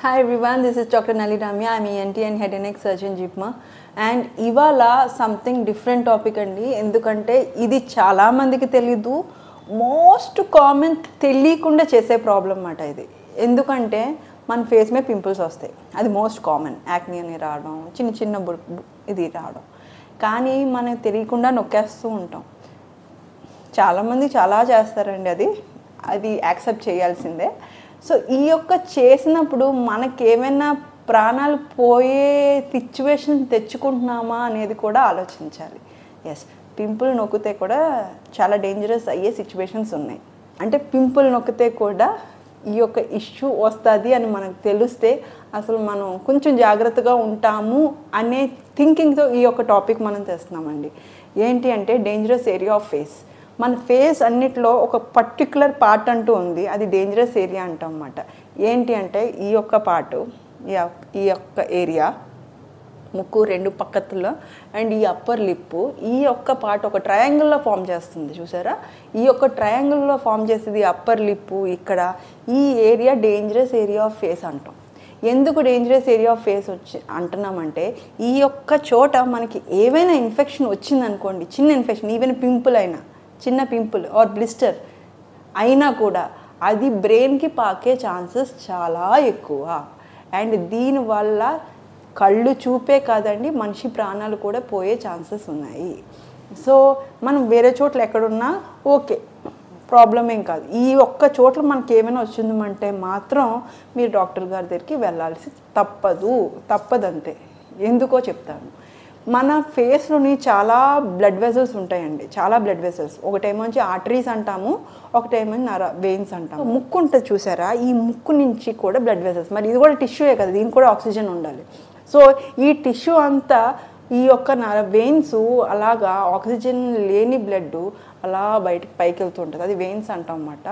Hi everyone, this is Dr. Nali Ramya. I'm ENT and head and neck surgeon JIPMA. And ఇవాళ something different topic అండి. ఎందుకంటే ఇది చాలామందికి తెలీదు, most common తెలియకుండా చేసే ప్రాబ్లం అన్నమాట ఇది. ఎందుకంటే మన ఫేస్ మీద పింపుల్స్ వస్తాయి, అది మోస్ట్ కామన్. యాక్ని అని రావడం, చిన్న చిన్న ఇది రావడం, కానీ మనకు తెలియకుండా నొక్కేస్తూ ఉంటాం. చాలామంది చాలా చేస్తారండి, అది యాక్సెప్ట్ చేయాల్సిందే. సో ఈ యొక్క చేసినప్పుడు మనకేమైనా ప్రాణాలు పోయే సిచ్యువేషన్ తెచ్చుకుంటున్నామా అనేది కూడా ఆలోచించాలి. ఎస్, పింపుల్ నొక్కితే కూడా చాలా డేంజరస్ అయ్యే సిచ్యువేషన్స్ ఉన్నాయి. అంటే పింపుల్ నొక్కితే కూడా ఈ యొక్క ఇష్యూ వస్తుంది అని మనకు తెలిస్తే అసలు మనం కొంచెం జాగ్రత్తగా ఉంటాము అనే థింకింగ్తో ఈ యొక్క టాపిక్ మనం తెస్తున్నామండి. ఏంటి అంటే డేంజరస్ ఏరియా ఆఫ్ ఫేస్. మన ఫేస్ అన్నిట్లో ఒక పర్టిక్యులర్ పార్ట్ అంటూ ఉంది, అది డేంజరస్ ఏరియా అంటాం అన్నమాట. ఏంటి అంటే ఈ యొక్క పార్టు, ఈ యొక్క ఏరియా, ముక్కు రెండు పక్కతుల్లో అండ్ ఈ అప్పర్ లిప్పు, ఈ యొక్క పార్ట్ ఒక ట్రయాంగిల్లో ఫామ్ చేస్తుంది చూసారా. ఈ యొక్క ట్రయాంగిల్లో ఫామ్ చేసేది అప్పర్ లిప్పు. ఇక్కడ ఈ area dangerous area of face అంటాం. ఎందుకు డేంజరస్ ఏరియా ఆఫ్ ఫేస్ అంటున్నామంటే ఈ యొక్క చోట మనకి ఏవైనా ఇన్ఫెక్షన్ వచ్చిందనుకోండి, చిన్న ఇన్ఫెక్షన్, ఈవెన్ పింపుల్ అయినా, చిన్న పింపుల్ ఆర్ బ్లిస్టర్ అయినా కూడా అది బ్రెయిన్కి పాకే ఛాన్సెస్ చాలా ఎక్కువ. అండ్ దీనివల్ల కళ్ళు చూపే కాదండి, మనిషి ప్రాణాలు కూడా పోయే ఛాన్సెస్ ఉన్నాయి. సో మనం వేరే చోట్ల ఎక్కడున్నా ఓకే, ప్రాబ్లం ఏం కాదు. ఈ ఒక్క చోట్ల మనకి ఏమైనా వచ్చిందంటే మాత్రం మీరు డాక్టర్ గారి దగ్గరికి వెళ్ళాల్సి తప్పదంతే. ఎందుకో చెప్తాను. మన ఫేస్లోని చాలా బ్లడ్ వెజల్స్ ఉంటాయండి, చాలా బ్లడ్ వెజల్స్. ఒకటేమో ఆర్టరీస్ అంటాము, ఒకటేమో వెయిన్స్ అంటాము. ముక్కు ఉంటుంది చూసారా, ఈ ముక్కు నుంచి కూడా బ్లడ్ వెజల్స్. మరి ఇది కూడా టిష్యూయే కదా, దీనికి కూడా ఆక్సిజన్ ఉండాలి. సో ఈ టిష్యూ అంతా ఈ యొక్క వెయిన్స్ అలాగా ఆక్సిజన్ లేని బ్లడ్ అలా బయటకు పైకి వెళ్తూ ఉంటుంది, అది వెయిన్స్ అంటాం అన్నమాట.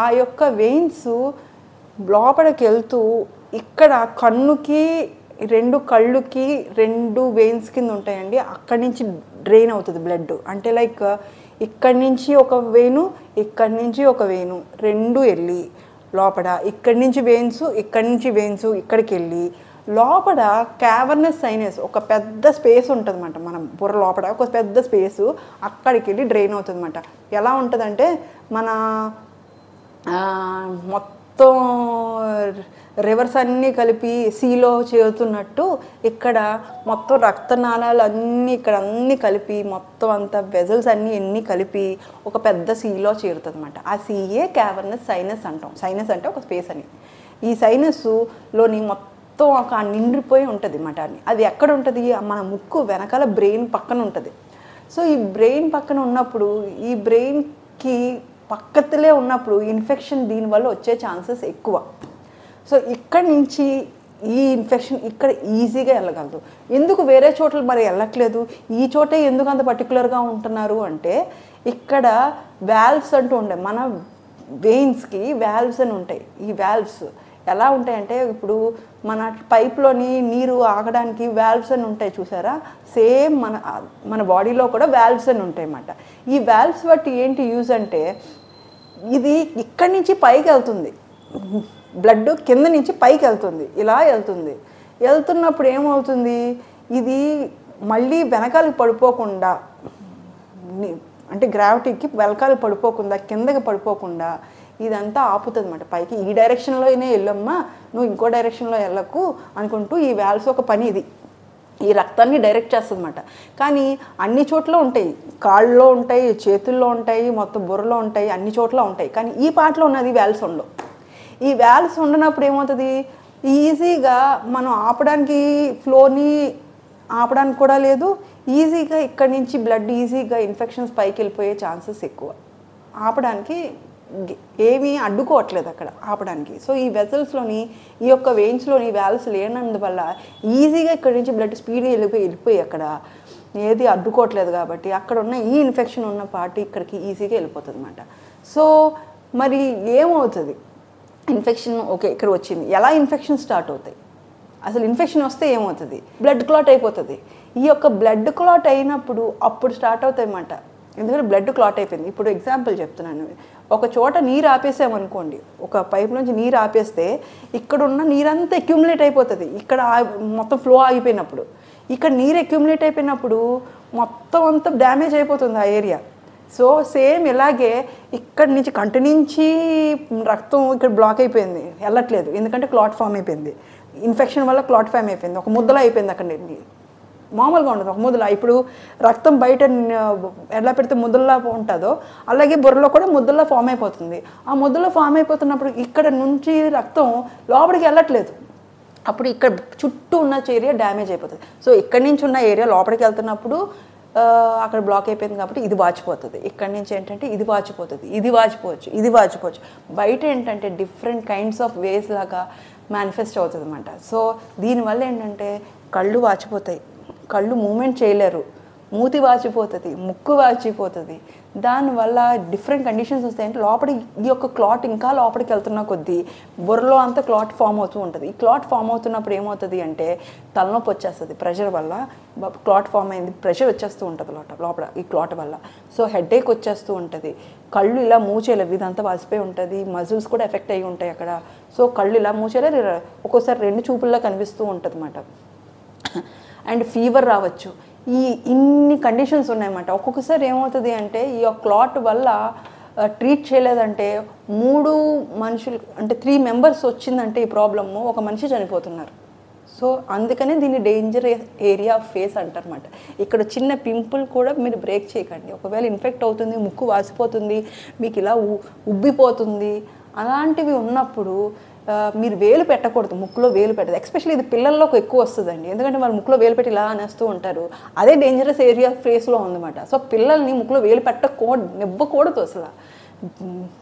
ఆ యొక్క వెయిన్స్ లోపలికి వెళ్తూ ఇక్కడ కన్నుకి, రెండు కళ్ళుకి రెండు వెయిన్స్ కింద ఉంటాయండి, అక్కడి నుంచి డ్రైన్ అవుతుంది బ్లడ్. అంటే లైక్ ఇక్కడి నుంచి ఒక వెయిను, ఇక్కడి నుంచి ఒక వెయిను, రెండు వెళ్ళి లోపల ఇక్కడి నుంచి వెయిన్స్, ఇక్కడి నుంచి వెయిన్స్ ఇక్కడికి వెళ్ళి లోపల క్యావర్నస్ సైనస్ ఒక పెద్ద స్పేస్ ఉంటుంది అన్నమాట. మనం బుర్ర లోపల ఒక పెద్ద స్పేసు, అక్కడికి వెళ్ళి డ్రైన్ అవుతుంది అన్నమాట. ఎలా ఉంటుందంటే మన మొత్తం రివర్స్ అన్నీ కలిపి సీలో చేరుతున్నట్టు ఇక్కడ మొత్తం రక్తనాళాలు అన్నీ ఇక్కడ అన్నీ కలిపి మొత్తం అంతా వెజల్స్ అన్నీ కలిపి ఒక పెద్ద సీలో చేరుతుంది అన్నమాట. ఆ సీయే క్యావర్నస్ సైనస్ అంటాం. సైనస్ అంటే ఒక స్పేస్ అని. ఈ సైనస్లోని మొత్తం ఒక నిండిపోయి ఉంటుంది అన్నమాట. అది ఎక్కడ ఉంటుంది? మన ముక్కు వెనకాల బ్రెయిన్ పక్కన ఉంటుంది. సో ఈ బ్రెయిన్ పక్కన ఉన్నప్పుడు, ఈ బ్రెయిన్కి పక్కతలే ఉన్నప్పుడు ఇన్ఫెక్షన్ దీనివల్ల వచ్చే ఛాన్సెస్ ఎక్కువ. సో ఇక్కడి నుంచి ఈ ఇన్ఫెక్షన్ ఇక్కడ ఈజీగా వెళ్ళగలదు. ఎందుకు వేరే చోట్ల మరి వెళ్ళట్లేదు, ఈ చోటే ఎందుకు అంత పర్టికులర్గా ఉంటున్నారు అంటే ఇక్కడ వాల్వ్స్ అంటూ ఉంటాయి. మన వెయిన్స్కి వాల్వ్స్ అని ఉంటాయి. ఈ వాల్వ్స్ ఎలా ఉంటాయంటే, ఇప్పుడు మన పైప్లోని నీరు ఆగడానికి వాల్వ్స్ అని ఉంటాయి చూసారా, సేమ్ మన బాడీలో కూడా వాల్వ్స్ అని ఉంటాయి అన్నమాట. ఈ వాల్వ్స్ బట్టి ఏంటి యూజ్ అంటే, ఇది ఇక్కడి నుంచి పైకి వెళ్తుంది, బ్లడ్ కింద నుంచి పైకి వెళ్తుంది, ఇలా వెళ్తున్నప్పుడు ఏమవుతుంది, ఇది మళ్ళీ వెనకాలకి పడిపోకుండా, అంటే గ్రావిటీకి వెనకాలకి పడిపోకుండా, కిందకి పడిపోకుండా ఇదంతా ఆపుతుంది అన్నమాట. పైకి ఈ డైరెక్షన్లోనే వెళ్ళమ్మా, నువ్వు ఇంకో డైరెక్షన్లో వెళ్ళకు అనుకుంటూ ఈ వాల్వ్స్ ఒక పని ఇది, ఈ రక్తాన్ని డైరెక్ట్ చేస్తుంది అన్నమాట. కానీ అన్ని చోట్ల ఉంటాయి, కాళ్ళలో ఉంటాయి, చేతుల్లో ఉంటాయి, మొత్తం బుర్రలో ఉంటాయి, అన్ని చోట్ల ఉంటాయి. కానీ ఈ పార్ట్లో ఉన్నది వాల్వ్స్ ఉండవు. ఈ వాల్వ్స్ ఉండనప్పుడు ఏమవుతుంది, ఈజీగా మనం ఆపడానికి, ఫ్లోని ఆపడానికి కూడా లేదు. ఈజీగా ఇక్కడి నుంచి బ్లడ్ ఈజీగా ఇన్ఫెక్షన్స్ పైకి వెళ్ళిపోయే ఛాన్సెస్ ఎక్కువ. ఆపడానికి ఏమీ అడ్డుకోవట్లేదు అక్కడ ఆపడానికి. సో ఈ వెజల్స్లోని, ఈ యొక్క వెయిన్స్లోని వాల్వ్స్ లేనందువల్ల ఈజీగా ఇక్కడి నుంచి బ్లడ్ స్పీడ్గా వెళ్ళిపోయి అక్కడ ఏది అడ్డుకోవట్లేదు కాబట్టి అక్కడ ఉన్న ఈ ఇన్ఫెక్షన్ ఉన్న పార్ట్ ఇక్కడికి ఈజీగా వెళ్ళిపోతుంది అన్నమాట. సో మరి ఏమవుతుంది, ఇన్ఫెక్షన్ ఓకే ఇక్కడ వచ్చింది, ఎలా ఇన్ఫెక్షన్ స్టార్ట్ అవుతాయి, అసలు ఇన్ఫెక్షన్ వస్తే ఏమవుతుంది, బ్లడ్ క్లాట్ అయిపోతుంది. ఈ యొక్క బ్లడ్ క్లాట్ అయినప్పుడు అప్పుడు స్టార్ట్ అవుతాయి అన్నమాట. ఎందుకంటే బ్లడ్ క్లాట్ అయిపోయింది. ఇప్పుడు ఎగ్జాంపుల్ చెప్తున్నాను, ఒక చోట నీరు ఆపేసామనుకోండి, ఒక పైప్ నుంచి నీరు ఆపేస్తే ఇక్కడ ఉన్న నీరంతా అక్యుములేట్ అయిపోతుంది. ఇక్కడ మొత్తం ఫ్లో ఆగిపోయినప్పుడు, ఇక్కడ నీరు అక్యుములేట్ అయిపోయినప్పుడు మొత్తం అంతా డ్యామేజ్ అయిపోతుంది ఆ ఏరియా. సో సేమ్ ఇలాగే ఇక్కడ నుంచి కంటి నుంచి రక్తం ఇక్కడ బ్లాక్ అయిపోయింది, వెళ్ళట్లేదు, ఎందుకంటే క్లాట్ ఫామ్ అయిపోయింది. ఇన్ఫెక్షన్ వల్ల క్లాట్ ఫామ్ అయిపోయింది, ఒక ముద్దలా అయిపోయింది. అక్కడ మామూలుగా ఉండదు, ఒక ముద్దలా. ఇప్పుడు రక్తం బయట ఎలా పెడితే ముద్దల్లా ఉంటుందో అలాగే బుర్రలో కూడా ముద్దల్లా ఫామ్ అయిపోతుంది. ఆ ముద్దలో ఫామ్ అయిపోతున్నప్పుడు ఇక్కడ నుంచి రక్తం లోపలికి వెళ్ళట్లేదు, అప్పుడు ఇక్కడ చుట్టూ ఉన్న ఏరియా డ్యామేజ్ అయిపోతుంది. సో ఇక్కడి నుంచి ఉన్న ఏరియా లోపలికి వెళ్తున్నప్పుడు అక్కడ బ్లాక్ అయిపోయింది కాబట్టి ఇది వాచిపోతుంది. ఇక్కడి నుంచి ఏంటంటే ఇది వాచిపోతుంది, ఇది వాచిపోవచ్చు, ఇది వాచిపోవచ్చు. బయట ఏంటంటే డిఫరెంట్ కైండ్స్ ఆఫ్ వేస్ లాగా మేనిఫెస్ట్ అవుతుంది అన్నమాట. సో దీనివల్ల ఏంటంటే కళ్ళు వాచిపోతాయి, కళ్ళు మూమెంట్ చేయలేరు, మూతి వాచిపోతుంది, ముక్కు వాచిపోతుంది. దానివల్ల డిఫరెంట్ కండిషన్స్ వస్తాయంటే లోపలికి ఈ యొక్క క్లాట్ ఇంకా లోపలికి వెళ్తున్న కొద్దీ బుర్రలో అంతా క్లాట్ ఫామ్ అవుతూ ఉంటుంది. ఈ క్లాట్ ఫామ్ అవుతున్నప్పుడు ఏమవుతుంది అంటే తలనొప్పి వచ్చేస్తుంది, ప్రెషర్ వల్ల క్లాట్ ఫామ్ అయింది, ప్రెషర్ వచ్చేస్తూ ఉంటుంది లోపల ఈ క్లాట్ వల్ల. సో హెడేక్ వచ్చేస్తూ ఉంటుంది, కళ్ళు ఇలా మూచేయలేవు, ఇదంతా వాసిపోయి ఉంటుంది, మజిల్స్ కూడా ఎఫెక్ట్ అయ్యి ఉంటాయి అక్కడ. సో కళ్ళు ఇలా మూచేయలేరు, ఒక్కోసారి రెండు చూపుల్లో కనిపిస్తూ ఉంటుంది అన్నమాట. అండ్ ఫీవర్ రావచ్చు. ఇన్ని కండిషన్స్ ఉన్నాయన్నమాట. ఒక్కొక్కసారి ఏమవుతుంది అంటే ఈ క్లాట్ వల్ల ట్రీట్ చేయలేదంటే 3 మనుషులు అంటే 3 మెంబర్స్ వచ్చిందంటే ఈ ప్రాబ్లము, ఒక మనిషి చనిపోతున్నారు. సో అందుకనే దీన్ని డేంజర్ ఏరియా ఆఫ్ ఫేస్ అంటారన్నమాట. ఇక్కడ చిన్న పింపుల్ కూడా మీరు బ్రేక్ చేయకండి, ఒకవేళ ఇన్ఫెక్ట్ అవుతుంది, ముక్కు వాసిపోతుంది, మీకు ఇలా ఉబ్బిపోతుంది, అలాంటివి ఉన్నప్పుడు మీరు వేలు పెట్టకూడదు, ముక్కులో వేలు పెట్టదు. ఎస్పెషల్లీ ఇది పిల్లల్లోకి ఎక్కువ వస్తుందండి, ఎందుకంటే వాళ్ళు ముక్కులో వేలు పెట్టి ఇలా అనేస్తూ ఉంటారు. అదే డేంజరస్ ఏరియా ఫేస్లో ఉందన్నమాట. సో పిల్లల్ని ముక్కులో వేలు ఇవ్వకూడదు అసలు.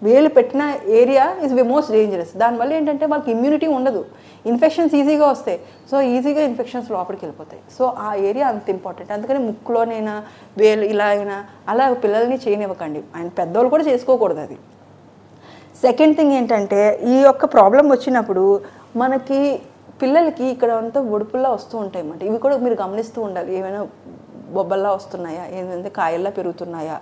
వేలు పెట్టిన ఏరియా ఈజ్ మోస్ట్ డేంజరస్. దానివల్ల ఏంటంటే వాళ్ళకి ఇమ్యూనిటీ ఉండదు, ఇన్ఫెక్షన్స్ ఈజీగా వస్తాయి. సో ఈజీగా ఇన్ఫెక్షన్స్ లోపలికి వెళ్ళిపోతాయి. సో ఆ ఏరియా అంత ఇంపార్టెంట్. అందుకని ముక్కులోనైనా వేలు ఇలా అయినా అలా పిల్లల్ని చేయనివ్వకండి, అండ్ పెద్దవాళ్ళు కూడా చేసుకోకూడదు అది. సెకండ్ థింగ్ ఏంటంటే ఈ యొక్క ప్రాబ్లం వచ్చినప్పుడు మనకి పిల్లలకి ఇక్కడ అంతా ఒడుపుల్లా వస్తూ ఉంటాయి అన్నమాట. ఇవి కూడా మీరు గమనిస్తూ ఉండాలి, ఏమైనా బొబ్బల్లా వస్తున్నాయా, ఏంటంటే కాయల్లా పెరుగుతున్నాయా,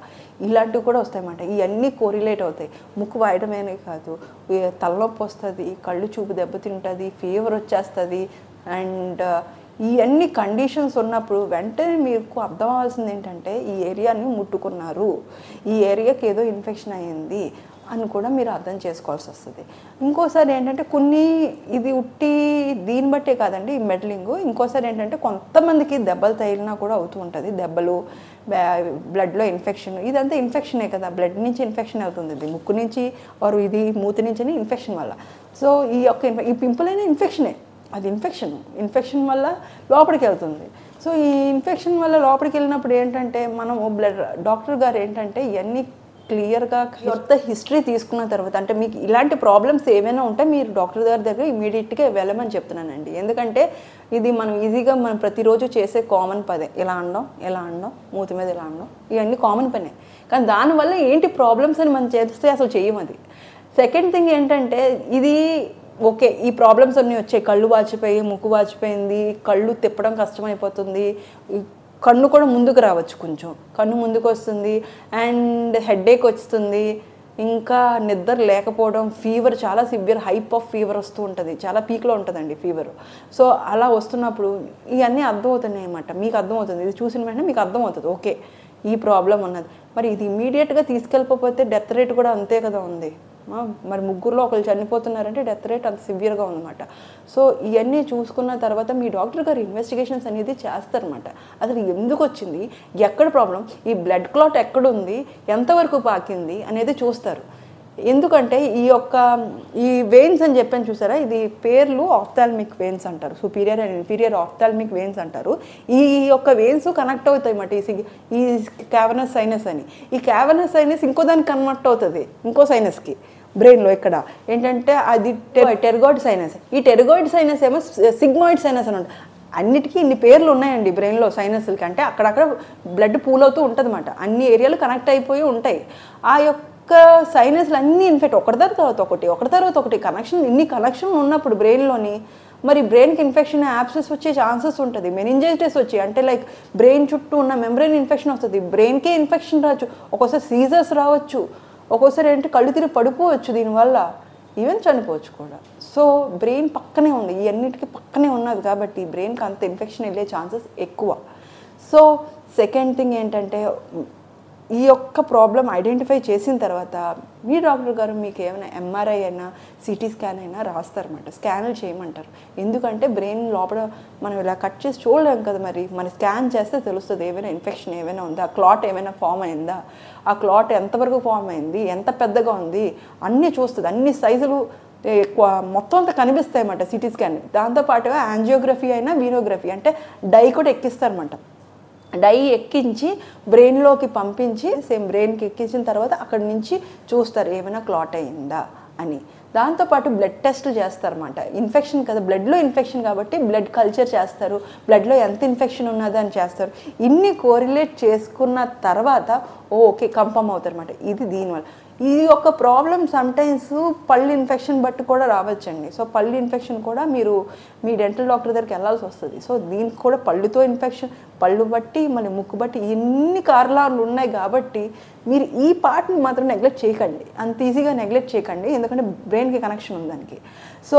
ఇలాంటివి కూడా వస్తాయన్నమాట. ఇవన్నీ కోరిలేట్ అవుతాయి. ముక్కు వాయడమేనే కాదు, తలనొప్పి వస్తుంది, కళ్ళు చూపు దెబ్బతింటుంది, ఫీవర్ వచ్చేస్తుంది. అండ్ ఇవన్నీ కండిషన్స్ ఉన్నప్పుడు వెంటనే మీకు అర్థం అవ్వాల్సింది ఏంటంటే ఈ ఏరియాని ముట్టుకున్నారు, ఈ ఏరియాకి ఏదో ఇన్ఫెక్షన్ అయ్యింది అని కూడా మీరు అర్థం చేసుకోవాల్సి వస్తుంది. ఇంకోసారి ఏంటంటే ఇది ఉట్టి దీన్ని బట్టే కాదండి ఈ మెడలింగ్. ఇంకోసారి ఏంటంటే కొంతమందికి దెబ్బలు తగిలినా కూడా అవుతూ ఉంటుంది, దెబ్బలు, బ్లడ్లో ఇన్ఫెక్షన్, ఇదంతా ఇన్ఫెక్షనే కదా, బ్లడ్ నుంచి ఇన్ఫెక్షన్ అవుతుంది, ఇది ముక్కు నుంచి వారు ఇది మూతి నుంచి ఇన్ఫెక్షన్ వల్ల. సో ఈ పింపుల్ అయినా ఇన్ఫెక్షనే, అది ఇన్ఫెక్షన్ వల్ల లోపలికి వెళ్తుంది. సో ఈ ఇన్ఫెక్షన్ వల్ల లోపలికి వెళ్ళినప్పుడు ఏంటంటే మనం డాక్టర్ గారు ఏంటంటే ఇవన్నీ క్లియర్గా కొత్త హిస్టరీ తీసుకున్న తర్వాత, అంటే మీకు ఇలాంటి ప్రాబ్లమ్స్ ఏమైనా ఉంటే మీరు డాక్టర్ గారి దగ్గర ఇమీడియట్గా వెళ్ళమని చెప్తున్నానండి. ఎందుకంటే ఇది మనం ఈజీగా మనం ప్రతిరోజు చేసే కామన్ పదే, ఇలా అనడం, మూతి మీద ఇలా అనడం, ఇవన్నీ కామన్ పనే. కానీ దానివల్ల ఏంటి ప్రాబ్లమ్స్ అని మనం చేస్తే అసలు చేయమది. సెకండ్ థింగ్ ఏంటంటే ఇది ఓకే, ఈ ప్రాబ్లమ్స్ అన్నీ వచ్చాయి, కళ్ళు వాచిపోయి, ముక్కు వాచిపోయింది, కళ్ళు తిప్పడం కష్టమైపోతుంది, కన్ను కూడా ముందుకు రావచ్చు, కొంచెం కన్ను ముందుకు వస్తుంది, అండ్ హెడేక్ వస్తుంది, ఇంకా నిద్ర లేకపోవడం, ఫీవర్ చాలా సివియర్ హైప్ ఆఫ్ ఫీవర్ వస్తూ ఉంటుంది, చాలా పీక్లో ఉంటుందండి ఫీవర్. సో అలా వస్తున్నప్పుడు ఇవన్నీ అర్థమవుతున్నాయి అన్నమాట, మీకు అర్థమవుతుంది. ఇది చూసిన వెంటనే మీకు అర్థమవుతుంది ఓకే ఈ ప్రాబ్లం ఉన్నది. మరి ఇది ఇమీడియట్గా తీసుకెళ్ళిపోతే డెత్ రేట్ కూడా అంతే కదా ఉంది. మరి ముగ్గురులో ఒకరు చనిపోతున్నారంటే డెత్ రేట్ అంత సివియర్గా ఉందన్నమాట. సో ఇవన్నీ చూసుకున్న తర్వాత మీ డాక్టర్ గారు ఇన్వెస్టిగేషన్స్ అనేది చేస్తారన్నమాట. అసలు ఎందుకు వచ్చింది, ఎక్కడ ప్రాబ్లం, ఈ బ్లడ్ క్లాట్ ఎక్కడుంది, ఎంతవరకు పాకింది అనేది చూస్తారు. ఎందుకంటే ఈ వెయిన్స్ అని చెప్పాను చూసారా, ఇది పేర్లు ఆఫ్థాల్మిక్ వెయిన్స్ అంటారు, superior and inferior ophthalmic veins అంటారు. ఈ యొక్క వెయిన్స్ కనెక్ట్ అవుతాయి అన్నమాట ఈ క్యావర్నస్ సైనస్ అని. ఈ క్యావర్నస్ సైనస్ ఇంకో దానికి కన్వర్ట్ అవుతుంది, ఇంకో సైనస్కి బ్రెయిన్లో. ఇక్కడ ఏంటంటే అది టెరగాయిడ్ సైనస్. ఈ టెరగాయిడ్ సైనస్ ఏమో సిగ్మాయిడ్ సైనస్ అని ఉంటుంది. అన్నిటికీ ఇన్ని పేర్లు ఉన్నాయండి బ్రెయిన్లో సైనస్లకి. అంటే అక్కడక్కడ బ్లడ్ పూల్ అవుతూ ఉంటుంది అన్నమాట, అన్ని ఏరియాలు కనెక్ట్ అయిపోయి ఉంటాయి. ఆ యొక్క సైనస్లు అన్నీ ఇన్ఫెక్ట్ ఒకటి తర్వాత ఒకటి ఇన్ని కనెక్షన్ ఉన్నప్పుడు బ్రెయిన్లోని మరి బ్రెయిన్కి ఇన్ఫెక్షన్, యాబ్సెస్ వచ్చే ఛాన్సెస్ ఉంటుంది, మెనింజైటిస్ వచ్చి అంటే లైక్ బ్రెయిన్ చుట్టూ ఉన్న మెంబ్రెయిన్ ఇన్ఫెక్షన్ వస్తుంది, బ్రెయిన్కే ఇన్ఫెక్షన్ రావచ్చు, ఒక్కోసారి సీజర్స్ రావచ్చు, ఒక్కోసారి ఏంటి కళ్ళు తిరిగి పడిపోవచ్చు దీనివల్ల, ఈవెన్ చనిపోవచ్చు కూడా. సో బ్రెయిన్ పక్కనే ఉంది, ఈ అన్నిటికీ పక్కనే ఉన్నది కాబట్టి బ్రెయిన్కి అంత ఇన్ఫెక్షన్ వెళ్ళే ఛాన్సెస్ ఎక్కువ. సో సెకండ్ థింగ్ ఏంటంటే, ఈ యొక్క ప్రాబ్లం ఐడెంటిఫై చేసిన తర్వాత మీ డాక్టర్ గారు మీకు ఏమైనా ఎంఆర్ఐ అయినా సిటీ స్కాన్ అయినా రాస్తారన్నమాట, స్కాన్లు చేయమంటారు. ఎందుకంటే బ్రెయిన్ లోపల మనం ఇలా కట్ చేసి చూడలేం కదా, మరి మన స్కాన్ చేస్తే తెలుస్తుంది ఏమైనా ఇన్ఫెక్షన్ ఏమైనా ఉందా, క్లాట్ ఏమైనా ఫామ్ అయిందా, ఆ క్లాట్ ఎంతవరకు ఫామ్ అయింది, ఎంత పెద్దగా ఉంది అన్నీ చూస్తుంది, అన్ని సైజులు ఎక్కువ మొత్తం అంతా కనిపిస్తాయి అన్నమాట సిటీ స్కాన్. దాంతోపాటుగా యాంజియోగ్రఫీ అయినా వీనోగ్రఫీ అంటే డై కూడా ఎక్కిస్తారన్నమాట. డై ఎక్కించి బ్రెయిన్లోకి పంపించి సేమ్ బ్రెయిన్కి ఎక్కించిన తర్వాత అక్కడి నుంచి చూస్తారు ఏమైనా క్లాట్ అయిందా అని. దాంతోపాటు బ్లడ్ టెస్ట్లు చేస్తారన్నమాట. ఇన్ఫెక్షన్ కదా, బ్లడ్లో ఇన్ఫెక్షన్ కాబట్టి బ్లడ్ కల్చర్ చేస్తారు, బ్లడ్లో ఎంత ఇన్ఫెక్షన్ ఉన్నది అని చేస్తారు. ఇన్ని కోరిలేట్ చేసుకున్న తర్వాత ఓకే కన్ఫర్మ్ అవుతారన్నమాట ఇది దీనివల్ల. ఇది ఒక ప్రాబ్లం సమ్టైమ్స్ పళ్ళు ఇన్ఫెక్షన్ బట్టి కూడా రావచ్చండి. సో పళ్ళు ఇన్ఫెక్షన్ కూడా మీరు మీ డెంటల్ డాక్టర్ దగ్గరికి వెళ్ళాల్సి వస్తుంది. సో దీనికి కూడా పళ్ళుతో ఇన్ఫెక్షన్, పళ్ళు బట్టి మళ్ళీ ముక్కు బట్టి ఇన్ని కారణాలు ఉన్నాయి కాబట్టి మీరు ఈ పార్ట్ని మాత్రం నెగ్లెక్ట్ చేయకండి, అంత ఈజీగా నెగ్లెక్ట్ చేయకండి, ఎందుకంటే బ్రెయిన్కి కనెక్షన్ ఉంది దానికి. సో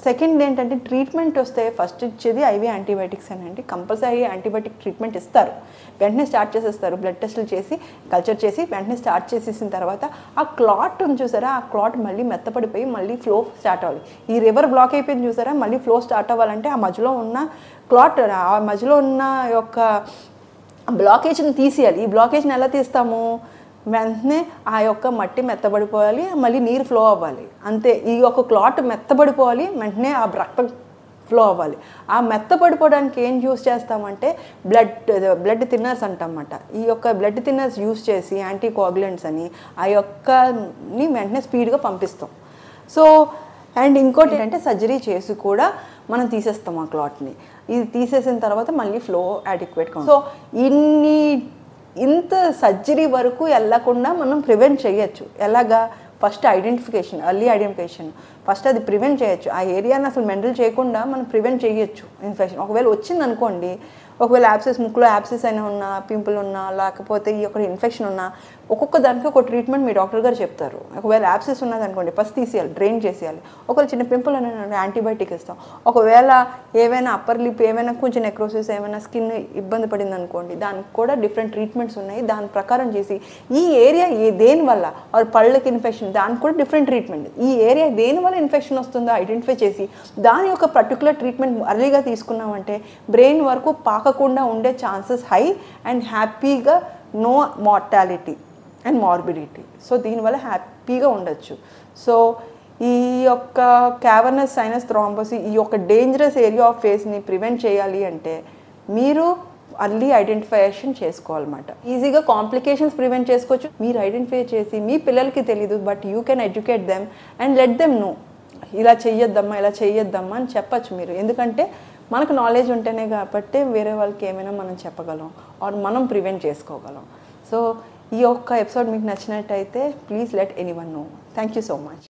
సెకండ్ ఏంటంటే ట్రీట్మెంట్ వస్తే ఫస్ట్ ఇచ్చేది ఐవీ యాంటీబయాటిక్స్ అనండి. కంపల్సరీ యాంటీబయాటిక్ ట్రీట్మెంట్ ఇస్తారు, వెంటనే స్టార్ట్ చేసేస్తారు. బ్లడ్ టెస్టులు చేసి కల్చర్ చేసి వెంటనే స్టార్ట్ చేసేసిన తర్వాత ఆ క్లాట్ ఉంది చూసారా, ఆ క్లాట్ మళ్ళీ మెత్తపడిపోయి మళ్ళీ ఫ్లో స్టార్ట్ అవ్వాలి. ఈ రివర్ బ్లాక్ అయిపోయింది చూసారా, మళ్ళీ ఫ్లో స్టార్ట్ అవ్వాలంటే ఆ మధ్యలో ఉన్న క్లాట్, ఆ మధ్యలో ఉన్న యొక్క బ్లాకేజ్ని తీసేయాలి. ఈ బ్లాకేజ్ని ఎలా తీస్తాము, వెంటనే ఆ యొక్క మట్టి మెత్తబడిపోవాలి, మళ్ళీ నీరు ఫ్లో అవ్వాలి, అంతే. ఈ యొక్క క్లాట్ మెత్తబడిపోవాలి, వెంటనే ఆ రక్తం ఫ్లో అవ్వాలి. ఆ మెత్తపడిపోవడానికి ఏం యూస్ చేస్తామంటే బ్లడ్ థిన్నర్స్ అంటామన్నమాట. ఈ యొక్క బ్లడ్ థిన్నర్స్ యూస్ చేసి యాంటీకోయాగులెంట్స్ అని ఆ యొక్కని వెంటనే స్పీడ్గా పంపిస్తాం. సో అండ్ ఇంకోటి ఏంటంటే సర్జరీ చేసి కూడా మనం తీసేస్తాం ఆ క్లాట్ని. ఇది తీసేసిన తర్వాత మళ్ళీ ఫ్లో అడిక్వేట్గా. సో ఇంత సర్జరీ వరకు వెళ్ళకుండా మనం ప్రివెంట్ చేయొచ్చు. ఎలాగా, first identification, early identification, first అది ప్రివెంట్ చేయొచ్చు. ఆ ఏరియాని అసలు మెంటల్ చేయకుండా మనం ప్రివెంట్ చేయొచ్చు ఇన్ఫెక్షన్. ఒకవేళ వచ్చింది అనుకోండి, ఒకవేళ యాబ్సెస్, ముక్కులో యాబ్సెస్ అయినా ఉన్నా, పింపుల్ ఉన్నా, లేకపోతే ఈ యొక్క ఇన్ఫెక్షన్ ఉన్నా, ఒక్కొక్క దానికి ఒక ట్రీట్మెంట్ మీ డాక్టర్ గారు చెప్తారు. ఒకవేళ యాబ్సెస్ ఉన్నది అనుకోండి, ఫస్ట్ తీసేయాలి, డ్రైన్ చేసేయాలి. ఒకవేళ చిన్న పింపుల్ అయినా యాంటీబయాటిక్ ఇస్తాం. ఒకవేళ ఏవైనా అప్పర్ లిప్ ఏమైనా కొంచెం నెక్రోసిస్, ఏమైనా స్కిన్ ఇబ్బంది పడింది అనుకోండి, దానికి కూడా డిఫరెంట్ ట్రీట్మెంట్స్ ఉన్నాయి. దాని ప్రకారం చేసి ఈ ఏరియా దేనివల్ల, పళ్ళకి ఇన్ఫెక్షన్, దానికి కూడా డిఫరెంట్ ట్రీట్మెంట్. ఈ ఏరియా దేనివల్ల ఇన్ఫెక్షన్ వస్తుందో ఐడెంటిఫై చేసి దాని యొక్క పర్టికులర్ ట్రీట్మెంట్ అర్లీగా తీసుకున్నామంటే బ్రెయిన్ వరకు పాకకుండా ఉండే ఛాన్సెస్ హై అండ్ హ్యాపీగా no mortality and morbidity. So దీనివల్ల హ్యాపీగా ఉండొచ్చు. సో ఈ యొక్క క్యావర్నస్ సైనస్ థ్రాంబోసిస్, ఈ యొక్క డేంజరస్ ఏరియా ఆఫ్ ఫేస్ని ప్రివెంట్ చేయాలి అంటే మీరు అర్లీ ఐడెంటిఫికేషన్ చేసుకోవాలన్నమాట. ఈజీగా కాంప్లికేషన్స్ ప్రివెంట్ చేసుకోవచ్చు. మీరు ఐడెంటిఫై చేసి, మీ పిల్లలకి తెలీదు but you can educate them and let them know, ఇలా చెయ్యొద్దమ్మా, ఇలా చెయ్యొద్దమ్మా అని చెప్పచ్చు మీరు. ఎందుకంటే మనకు నాలెడ్జ్ ఉంటేనే కాబట్టి వేరే వాళ్ళకి ఏమైనా మనం చెప్పగలం ఆర్ మనం ప్రివెంట్ చేసుకోగలం. సో ఈ యొక్క ఎపిసోడ్ మీకు నచ్చినట్టయితే please let anyone know. Thank you so much.